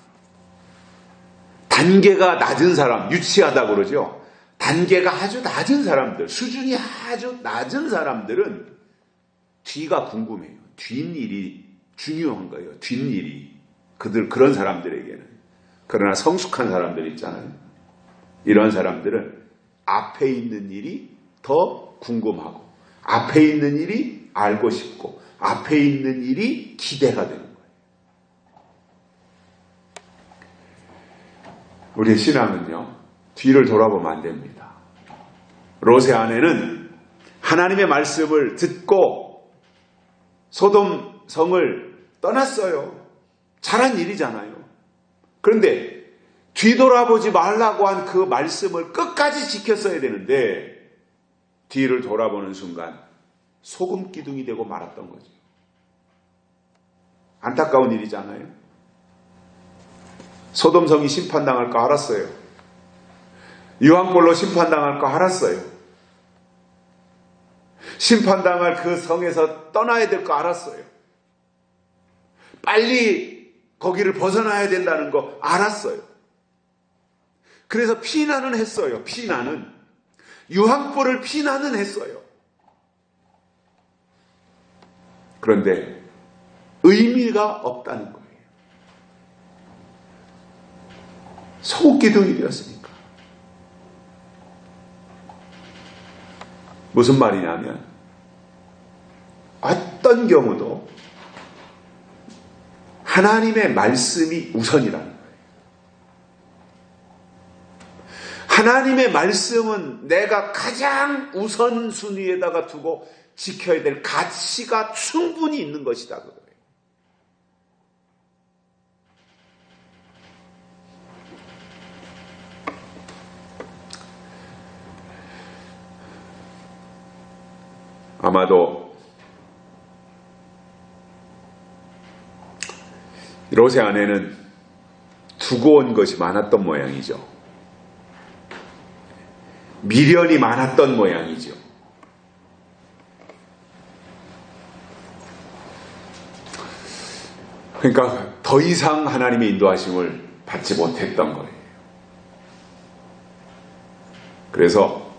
Speaker 1: 단계가 낮은 사람, 유치하다고 그러죠. 단계가 아주 낮은 사람들, 수준이 아주 낮은 사람들은 뒤가 궁금해요. 뒷일이 중요한 거예요. 뒷일이. 그런 사람들에게는. 그러나 성숙한 사람들 있잖아요. 이런 사람들은 앞에 있는 일이 더 궁금하고, 앞에 있는 일이 알고 싶고, 앞에 있는 일이 기대가 되는 거예요. 우리의 신앙은요, 뒤를 돌아보면 안 됩니다. 롯의 아내는 하나님의 말씀을 듣고 소돔 성을 떠났어요. 잘한 일이잖아요. 그런데 뒤돌아보지 말라고 한 그 말씀을 끝까지 지켰어야 되는데 뒤를 돌아보는 순간 소금 기둥이 되고 말았던 거죠. 안타까운 일이잖아요. 소돔성이 심판당할 거 알았어요. 유황불로 심판당할 거 알았어요. 심판당할 그 성에서 떠나야 될 거 알았어요. 빨리 거기를 벗어나야 된다는 거 알았어요. 그래서 피난은 했어요. 피난은. 유황불을 피난은 했어요. 그런데 의미가 없다는 거예요. 소기둥이 되었으니까. 무슨 말이냐면 어떤 경우도 하나님의 말씀이 우선이라는 거예요. 하나님의 말씀은 내가 가장 우선순위에다가 두고 지켜야 될 가치가 충분히 있는 것이다. 그거예요. 아마도 롯의 아내는 두고 온 것이 많았던 모양이죠. 미련이 많았던 모양이죠. 그러니까 더 이상 하나님의 인도하심을 받지 못했던 거예요. 그래서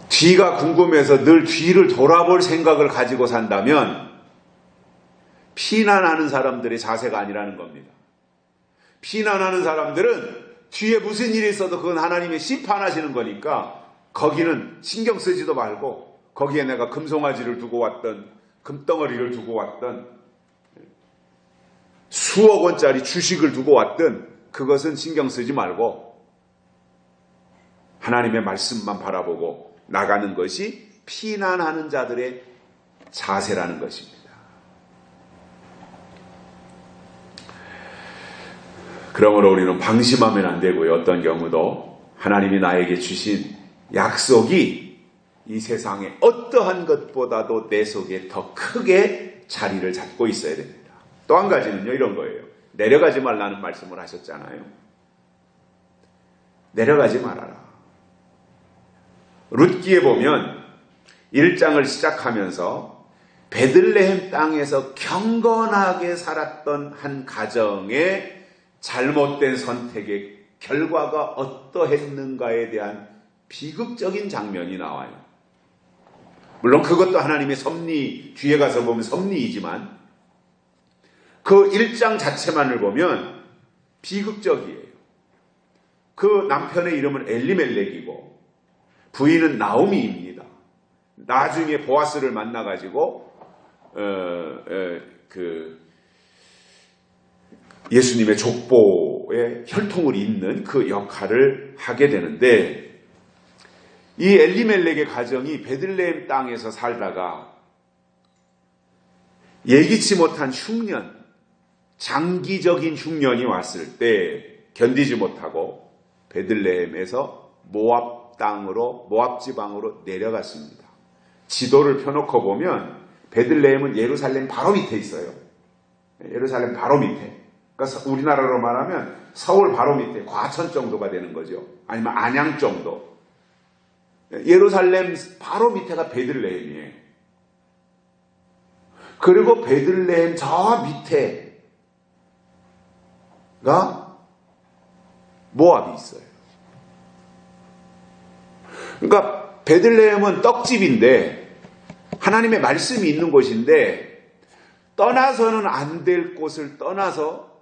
Speaker 1: 뒤가 궁금해서 늘 뒤를 돌아볼 생각을 가지고 산다면 피난하는 사람들의 자세가 아니라는 겁니다. 피난하는 사람들은 뒤에 무슨 일이 있어도 그건 하나님이 심판하시는 거니까 거기는 신경 쓰지도 말고, 거기에 내가 금송아지를 두고 왔던, 금덩어리를 두고 왔던, 수억 원짜리 주식을 두고 왔던, 그것은 신경 쓰지 말고 하나님의 말씀만 바라보고 나가는 것이 피난하는 자들의 자세라는 것입니다. 그러므로 우리는 방심하면 안 되고요. 어떤 경우도 하나님이 나에게 주신 약속이 이 세상의 어떠한 것보다도 내 속에 더 크게 자리를 잡고 있어야 됩니다. 또 한 가지는요, 이런 거예요. 내려가지 말라는 말씀을 하셨잖아요. 내려가지 말아라. 룻기에 보면 1장을 시작하면서 베들레헴 땅에서 경건하게 살았던 한 가정의 잘못된 선택의 결과가 어떠했는가에 대한 비극적인 장면이 나와요. 물론 그것도 하나님의 섭리, 뒤에 가서 보면 섭리이지만 그 1장 자체만을 보면 비극적이에요. 그 남편의 이름은 엘리멜렉이고 부인은 나오미입니다. 나중에 보아스를 만나가지고 예수님의 족보에 혈통을 잇는 그 역할을 하게 되는데, 이 엘리멜렉의 가정이 베들레헴 땅에서 살다가 예기치 못한 흉년, 장기적인 흉년이 왔을 때 견디지 못하고 베들레헴에서 모압 모압 땅으로 모압 지방으로 내려갔습니다. 지도를 펴놓고 보면 베들레헴은 예루살렘 바로 밑에 있어요. 예루살렘 바로 밑에. 그러니까 우리나라로 말하면 서울 바로 밑에 과천 정도가 되는 거죠. 아니면 안양 정도. 예루살렘 바로 밑에가 베들레헴이에요. 그리고 베들레헴 저 밑에가 모압이 있어요. 그러니까 베들레헴은 떡집인데 하나님의 말씀이 있는 곳인데 떠나서는 안 될 곳을 떠나서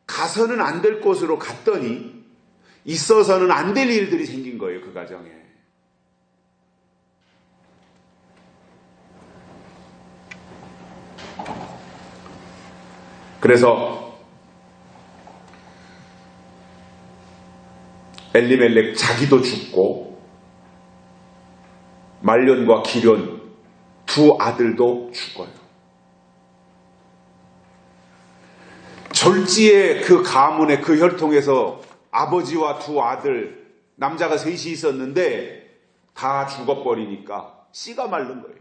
Speaker 1: 가서는 안 될 곳으로 갔더니 있어서는 안 될 일들이 생긴 거예요. 그 가정에. 그래서 엘리멜렉 자기도 죽고 말론과 기련 두 아들도 죽어요. 졸지에 그 가문의 그 혈통에서 아버지와 두 아들 남자가 셋이 있었는데 다 죽어버리니까 씨가 마른 거예요.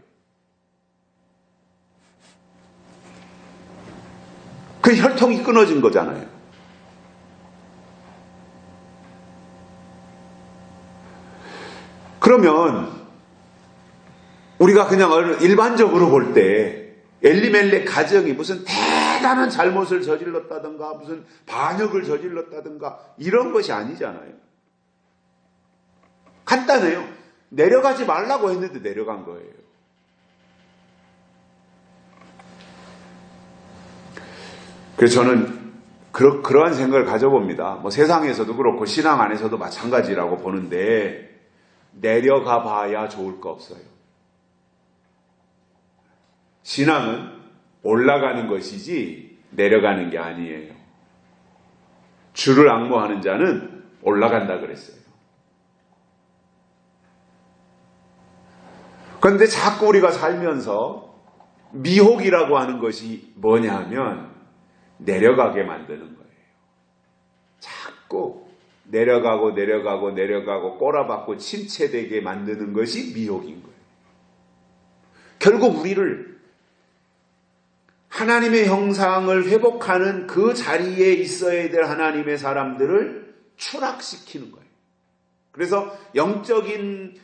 Speaker 1: 그 혈통이 끊어진 거잖아요. 그러면 우리가 그냥 일반적으로 볼 때 엘리멜렉 가정이 무슨 대단한 잘못을 저질렀다든가 무슨 반역을 저질렀다든가 이런 것이 아니잖아요. 간단해요. 내려가지 말라고 했는데 내려간 거예요. 그래서 저는 그러한 생각을 가져봅니다. 뭐 세상에서도 그렇고 신앙 안에서도 마찬가지라고 보는데 내려가 봐야 좋을 거 없어요. 신앙은 올라가는 것이지 내려가는 게 아니에요. 주를 앙모하는 자는 올라간다 그랬어요. 그런데 자꾸 우리가 살면서 미혹이라고 하는 것이 뭐냐 하면 내려가게 만드는 거예요. 자꾸 내려가고 꼬라박고 침체되게 만드는 것이 미혹인 거예요. 결국 우리를 하나님의 형상을 회복하는 그 자리에 있어야 될 하나님의 사람들을 추락시키는 거예요. 그래서 영적인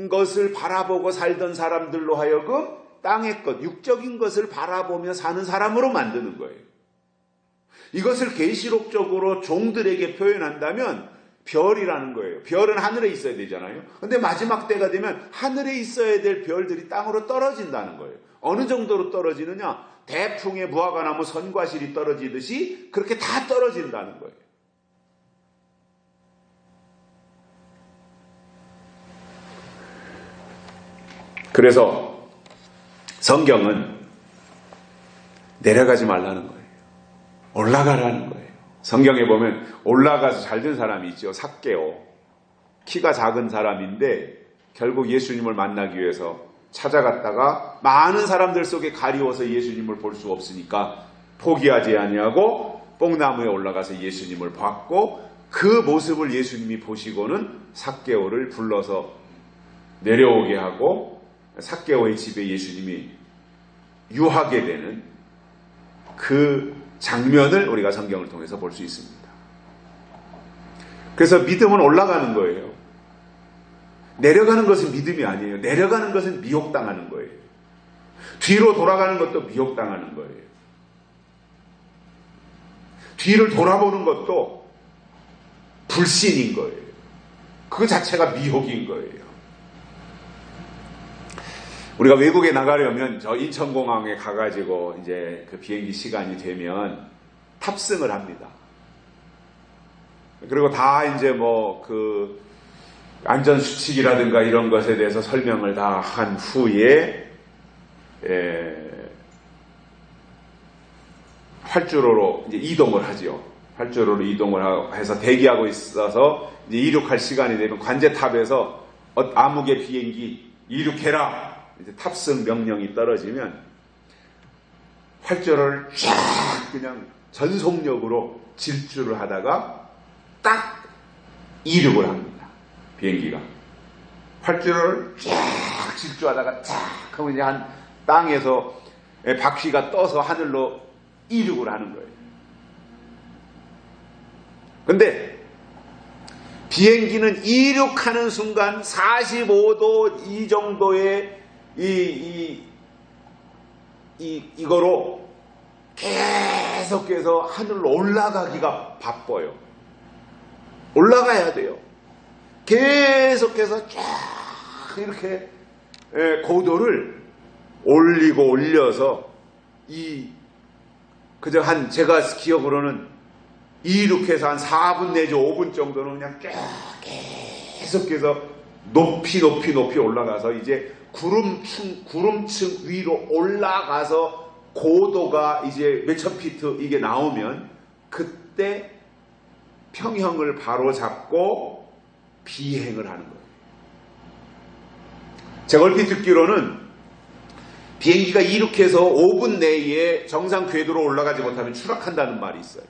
Speaker 1: 것을 바라보고 살던 사람들로 하여금 땅의 것, 육적인 것을 바라보며 사는 사람으로 만드는 거예요. 이것을 계시록적으로 종들에게 표현한다면 별이라는 거예요. 별은 하늘에 있어야 되잖아요. 그런데 마지막 때가 되면 하늘에 있어야 될 별들이 땅으로 떨어진다는 거예요. 어느 정도로 떨어지느냐? 대풍에 무화과 나무 선과실이 떨어지듯이 그렇게 다 떨어진다는 거예요. 그래서 성경은 내려가지 말라는 거예요. 올라가라는 거예요. 성경에 보면 올라가서 잘된 사람이 있죠. 삭개오. 키가 작은 사람인데 결국 예수님을 만나기 위해서 찾아갔다가 많은 사람들 속에 가리워서 예수님을 볼 수 없으니까 포기하지 아니하고 뽕나무에 올라가서 예수님을 봤고 그 모습을 예수님이 보시고는 삭개오를 불러서 내려오게 하고 삭개오의 집에 예수님이 유하게 되는 그 장면을 우리가 성경을 통해서 볼 수 있습니다. 그래서 믿음은 올라가는 거예요. 내려가는 것은 믿음이 아니에요. 내려가는 것은 미혹당하는 거예요. 뒤로 돌아가는 것도 미혹당하는 거예요. 뒤를 돌아보는 것도 불신인 거예요. 그 자체가 미혹인 거예요. 우리가 외국에 나가려면 저 인천공항에 가가지고 이제 그 비행기 시간이 되면 탑승을 합니다. 그리고 다 이제 뭐 그 안전수칙이라든가 이런 것에 대해서 설명을 다 한 후에 활주로로 이제 이동을 하죠. 활주로로 이동을 해서 대기하고 있어서 이제 이륙할 시간이 되면 관제탑에서 아무개 비행기 이륙해라. 이제 탑승 명령이 떨어지면 활주로를 쫙 그냥 전속력으로 질주를 하다가 딱 이륙을 합니다. 비행기가. 활주로를 쫙 질주하다가 쫙 하면 이제 한 땅에서 바퀴가 떠서 하늘로 이륙을 하는 거예요. 근데 비행기는 이륙하는 순간 45도 이 정도의 이거로 계속해서 하늘로 올라가기가 바빠요. 올라가야 돼요. 계속해서 쫙 이렇게 고도를 올리고 올려서 그저 제가 기억으로는 이륙해서 한 4분 내지 5분 정도는 그냥 계속해서 높이 올라가서 이제 구름층 위로 올라가서 고도가 이제 몇천 피트 이게 나오면 그때 평형을 바로 잡고 비행을 하는 거예요. 제가 얼핏 듣기로는 비행기가 이륙해서 5분 내에 정상 궤도로 올라가지 못하면 추락한다는 말이 있어요.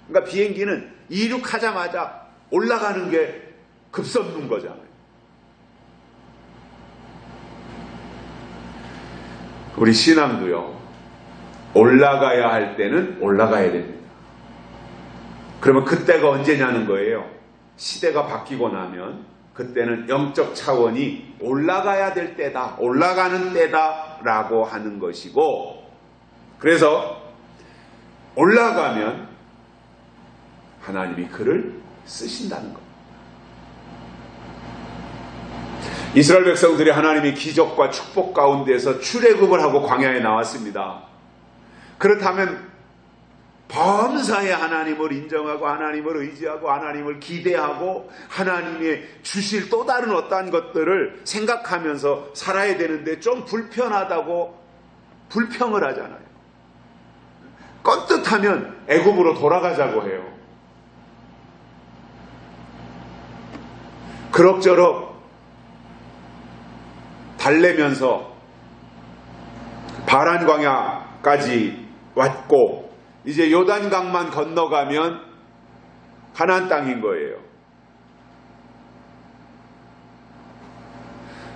Speaker 1: 그러니까 비행기는 이륙하자마자 올라가는 게 급선무인 거잖아요. 우리 신앙도요, 올라가야 할 때는 올라가야 됩니다. 그러면 그때가 언제냐는 거예요. 시대가 바뀌고 나면 그때는 영적 차원이 올라가야 될 때다, 올라가는 때다라고 하는 것이고, 그래서 올라가면 하나님이 그를 쓰신다는 것. 이스라엘 백성들이 하나님의 기적과 축복 가운데서 출애굽을 하고 광야에 나왔습니다. 그렇다면 범사에 하나님을 인정하고 하나님을 의지하고 하나님을 기대하고 하나님의 주실 또 다른 어떠한 것들을 생각하면서 살아야 되는데 좀 불편하다고 불평을 하잖아요. 껐듯하면 애굽으로 돌아가자고 해요. 그럭저럭 달래면서 바란 광야까지 왔고 이제 요단강만 건너가면 가나안 땅인 거예요.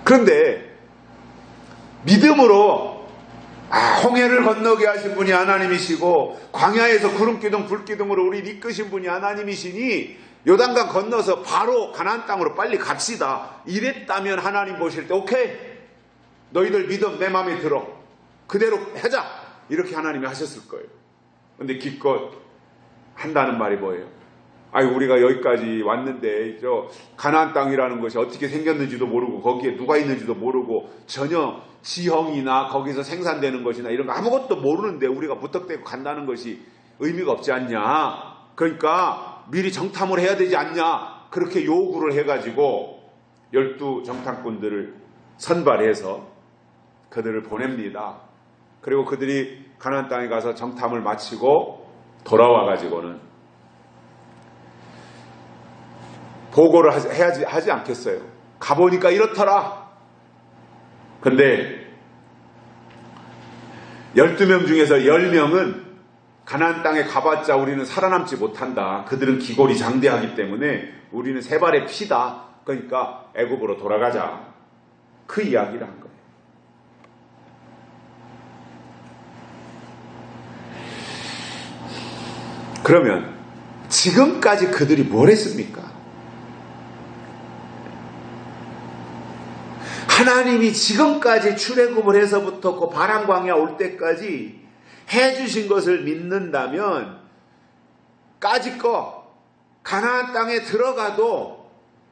Speaker 1: 그런데 믿음으로 홍해를 건너게 하신 분이 하나님이시고 광야에서 구름기둥 불기둥으로 우리 이끄신 분이 하나님이시니 요단강 건너서 바로 가나안 땅으로 빨리 갑시다. 이랬다면 하나님 보실 때 오케이, 너희들 믿음 내 마음에 들어, 그대로 하자, 이렇게 하나님이 하셨을 거예요. 근데 기껏 한다는 말이 뭐예요? 우리가 여기까지 왔는데 저 가나안 땅이라는 것이 어떻게 생겼는지도 모르고 거기에 누가 있는지도 모르고 전혀 지형이나 거기서 생산되는 것이나 이런 거 아무것도 모르는데 우리가 무턱대고 간다는 것이 의미가 없지 않냐, 그러니까 미리 정탐을 해야 되지 않냐, 그렇게 요구를 해가지고 12 정탐꾼들을 선발해서 그들을 보냅니다. 그리고 그들이 가나안 땅에 가서 정탐을 마치고 돌아와가지고는 보고를 하지 않겠어요. 가보니까 이렇더라. 근데 12명 중에서 10명은 가나안 땅에 가봤자 우리는 살아남지 못한다. 그들은 기골이 장대하기 때문에 우리는 세 발의 피다. 그러니까 애굽으로 돌아가자. 그 이야기를 한 거예요. 그러면 지금까지 그들이 뭘 했습니까? 하나님이 지금까지 출애굽을 해서부터 그 바란 광야 올 때까지 해주신 것을 믿는다면 까짓거 가나안 땅에 들어가도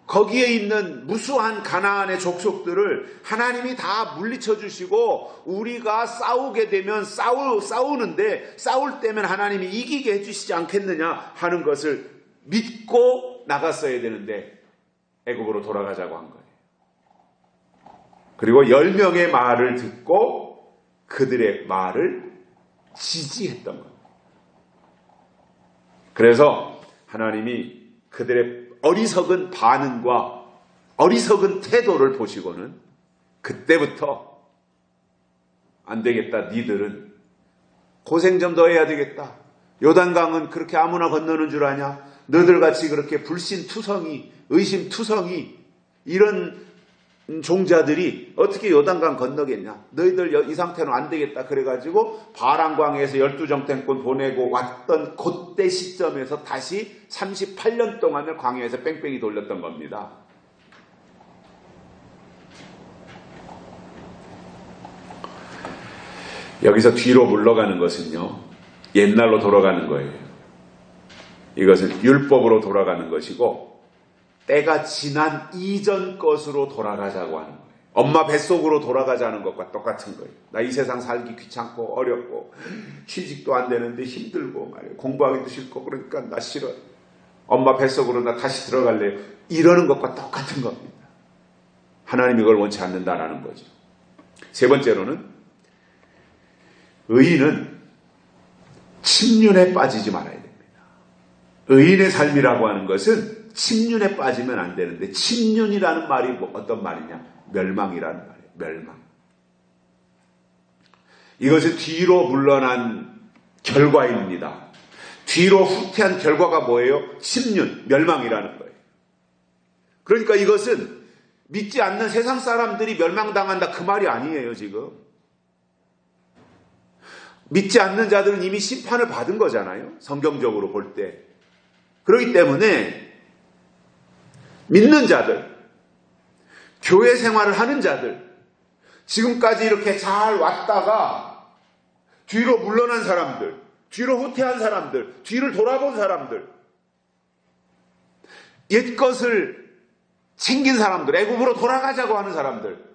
Speaker 1: 거기에 있는 무수한 가나안의 족속들을 하나님이 다 물리쳐 주시고 우리가 싸우게 되면 싸우는데 싸울 때면 하나님이 이기게 해주시지 않겠느냐 하는 것을 믿고 나갔어야 되는데 애굽으로 돌아가자고 한 거예요. 그리고 10명의 말을 듣고 그들의 말을 지지했던 거예요. 그래서 하나님이 그들의 어리석은 반응과 어리석은 태도를 보시고는 그때부터 안 되겠다, 니들은 고생 좀 더 해야 되겠다. 요단강은 그렇게 아무나 건너는 줄 아냐? 너희들같이 그렇게 불신투성이, 의심투성이 이런 종자들이 어떻게 요단강 건너겠냐? 너희들 이 상태는 안 되겠다. 그래가지고 바람광에서 12정탐꾼 보내고 왔던 그때 시점에서 다시 38년 동안을 광야에서 뺑뺑이 돌렸던 겁니다. 여기서 뒤로 물러가는 것은요, 옛날로 돌아가는 거예요. 이것은 율법으로 돌아가는 것이고 때가 지난 이전 것으로 돌아가자고 하는 거예요. 엄마 뱃속으로 돌아가자는 것과 똑같은 거예요. 나 이 세상 살기 귀찮고 어렵고 취직도 안 되는데 힘들고 말이에요. 공부하기도 싫고 그러니까 나 싫어. 엄마 뱃속으로 나 다시 들어갈래요. 이러는 것과 똑같은 겁니다. 하나님이 이걸 원치 않는다라는 거죠. 세 번째로는 의인은 침륜에 빠지지 말아야 됩니다. 의인의 삶이라고 하는 것은 침륜에 빠지면 안 되는데, 침륜이라는 말이 어떤 말이냐? 멸망이라는 말이에요. 멸망. 이것은 뒤로 물러난 결과입니다. 뒤로 후퇴한 결과가 뭐예요? 침륜, 멸망이라는 거예요. 그러니까 이것은 믿지 않는 세상 사람들이 멸망당한다 그 말이 아니에요, 지금. 믿지 않는 자들은 이미 심판을 받은 거잖아요, 성경적으로 볼 때. 그렇기 때문에 믿는 자들, 교회 생활을 하는 자들, 지금까지 이렇게 잘 왔다가 뒤로 물러난 사람들, 뒤로 후퇴한 사람들, 뒤를 돌아본 사람들, 옛것을 챙긴 사람들, 애굽으로 돌아가자고 하는 사람들,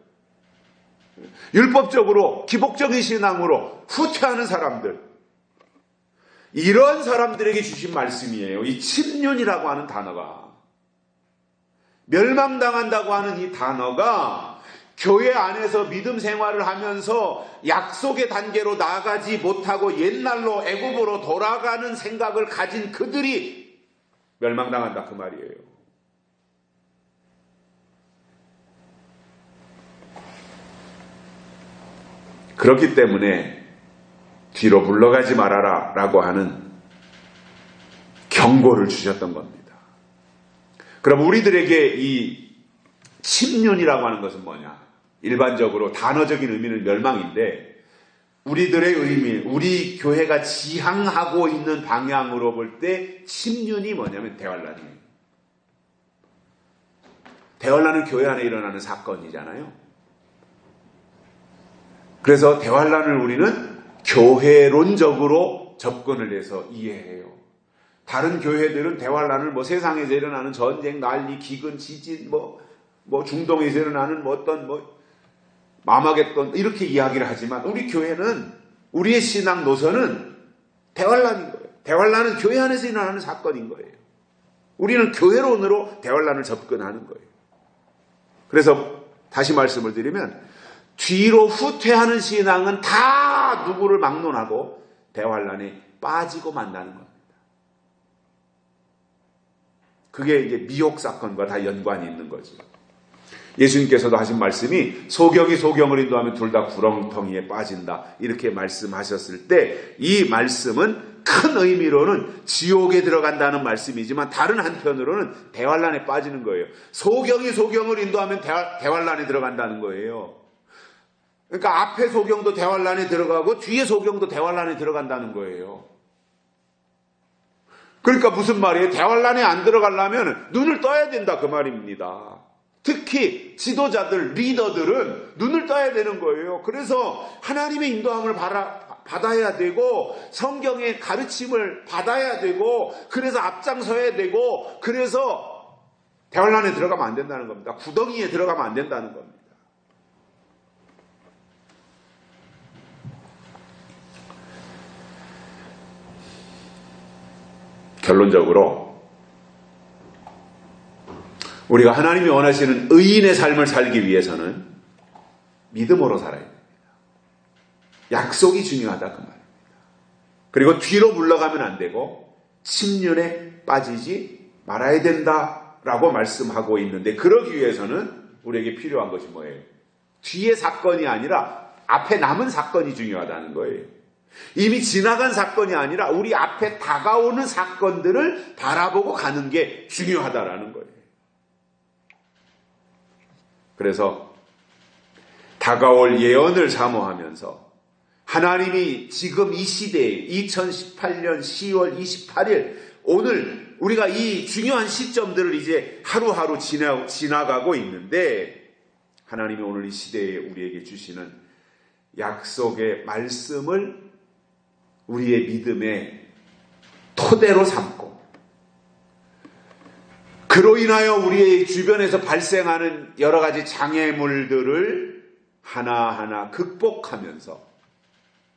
Speaker 1: 율법적으로 기복적인 신앙으로 후퇴하는 사람들, 이런 사람들에게 주신 말씀이에요. 이 침륜이라고 하는 단어가, 멸망당한다고 하는 이 단어가 교회 안에서 믿음 생활을 하면서 약속의 단계로 나아가지 못하고 옛날로 애굽으로 돌아가는 생각을 가진 그들이 멸망당한다 그 말이에요. 그렇기 때문에 뒤로 물러가지 말아라 라고 하는 경고를 주셨던 겁니다. 그럼 우리들에게 이 침륜이라고 하는 것은 뭐냐? 일반적으로 단어적인 의미는 멸망인데, 우리들의 의미, 우리 교회가 지향하고 있는 방향으로 볼 때 침륜이 뭐냐면 대환란이에요. 대환란은 교회 안에 일어나는 사건이잖아요. 그래서 대환란을 우리는 교회론적으로 접근을 해서 이해해요. 다른 교회들은 대환란을 세상에서 일어나는 전쟁, 난리, 기근, 지진, 중동에서 일어나는 어떤 마마겟돈 이렇게 이야기를 하지만, 우리 교회는, 우리의 신앙 노선은 대환란인 거예요. 대환란은 교회 안에서 일어나는 사건인 거예요. 우리는 교회론으로 대환란을 접근하는 거예요. 그래서 다시 말씀을 드리면, 뒤로 후퇴하는 신앙은 다 누구를 막론하고 대환란에 빠지고 만다는 겁니다. 그게 이제 미혹 사건과 다 연관이 있는 거죠. 예수님께서도 하신 말씀이 소경이 소경을 인도하면 둘 다 구렁텅이에 빠진다 이렇게 말씀하셨을 때, 이 말씀은 큰 의미로는 지옥에 들어간다는 말씀이지만 다른 한편으로는 대환란에 빠지는 거예요. 소경이 소경을 인도하면 대환란에 들어간다는 거예요. 그러니까 앞에 소경도 대환란에 들어가고 뒤에 소경도 대환란에 들어간다는 거예요. 그러니까 무슨 말이에요? 대환란에 안 들어가려면 눈을 떠야 된다 그 말입니다. 특히 지도자들, 리더들은 눈을 떠야 되는 거예요. 그래서 하나님의 인도함을 받아야 되고, 성경의 가르침을 받아야 되고, 그래서 앞장서야 되고, 그래서 대환란에 들어가면 안 된다는 겁니다. 구덩이에 들어가면 안 된다는 겁니다. 결론적으로 우리가 하나님이 원하시는 의인의 삶을 살기 위해서는 믿음으로 살아야 됩니다. 약속이 중요하다 그 말입니다. 그리고 뒤로 물러가면 안 되고 침륜에 빠지지 말아야 된다라고 말씀하고 있는데, 그러기 위해서는 우리에게 필요한 것이 뭐예요? 뒤의 사건이 아니라 앞에 남은 사건이 중요하다는 거예요. 이미 지나간 사건이 아니라 우리 앞에 다가오는 사건들을 바라보고 가는 게 중요하다라는 거예요. 그래서 다가올 예언을 사모하면서 하나님이 지금 이 시대에 2018년 10월 28일 오늘 우리가 이 중요한 시점들을 이제 하루하루 지나가고 있는데 하나님이 오늘 이 시대에 우리에게 주시는 약속의 말씀을 우리의 믿음의 토대로 삼고 그로 인하여 우리의 주변에서 발생하는 여러 가지 장애물들을 하나하나 극복하면서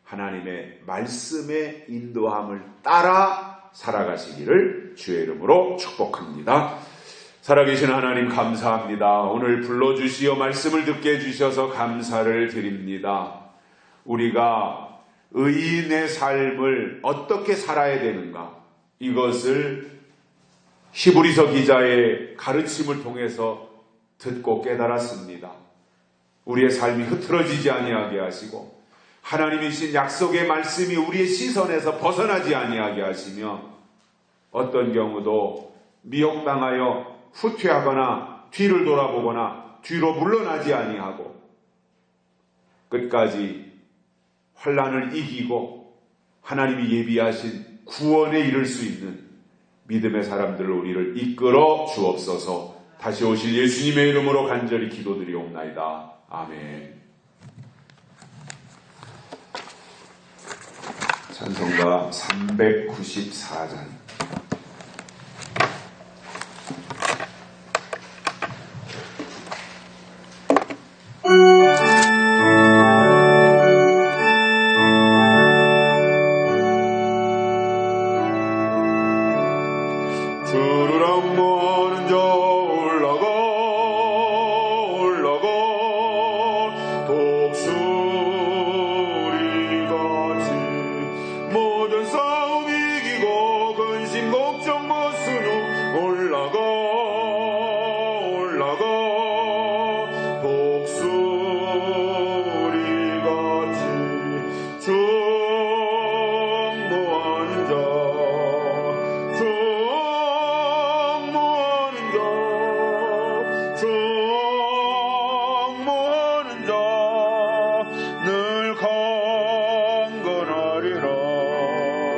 Speaker 1: 하나님의 말씀의 인도함을 따라 살아가시기를 주의 이름으로 축복합니다. 살아계신 하나님 감사합니다. 오늘 불러주시어 말씀을 듣게 해주셔서 감사를 드립니다. 우리가 의인의 삶을 어떻게 살아야 되는가 이것을 히브리서 기자의 가르침을 통해서 듣고 깨달았습니다. 우리의 삶이 흐트러지지 아니하게 하시고 하나님이신 약속의 말씀이 우리의 시선에서 벗어나지 아니하게 하시며 어떤 경우도 미혹당하여 후퇴하거나 뒤를 돌아보거나 뒤로 물러나지 아니하고 끝까지 환난을 이기고 하나님이 예비하신 구원에 이를 수 있는 믿음의 사람들을 우리를 이끌어 주옵소서. 다시 오실 예수님의 이름으로 간절히 기도드리옵나이다. 아멘. 찬송가 394장